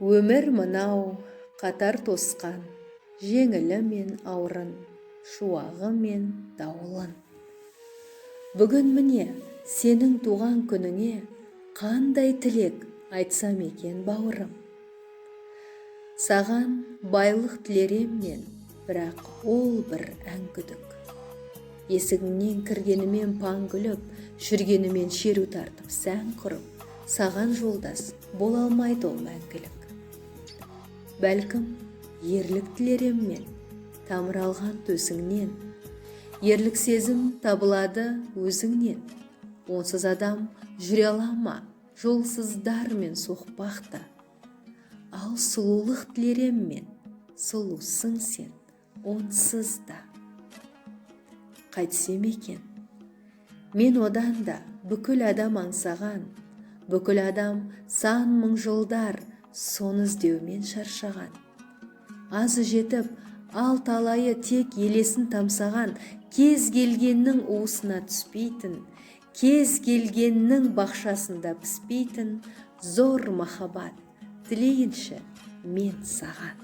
Өмір мынау қатар тосқан, жеңілі мен аурын, шуағы мен дауылын. Бүгін міне сенің туған күніңе қандай тілек айтсам екен бауырым. Саған байлық тілерем мен, бірақ ол бір ән күдік. Есігіңнен кіргенімен паң күліп, жүргенімен шеру тартып сән құрып, саған жолдас бола алмайды ол мәңгілік. Бәлкім, ерлік тілерем мен, тамыр алған төсіңнен, ерлік сезім табылады өзіңнен. Онсыз адам жүре алама, жолсыздар мен соқпақта. Ал сұлулық тілерем мен, сұлусың сен, онсыз да. Қайтсем екен, мен одан да бүкіл адам аңсаған, бүкіл адам сан мың жылдар соны іздеумен шаршаған. Азы жетіп, ал талайы тек елесін тамсаған, кез келгеннің уысына түспейтін, кез келгеннің бақшасында піспейтін зор махаббат тілейінші мен саған.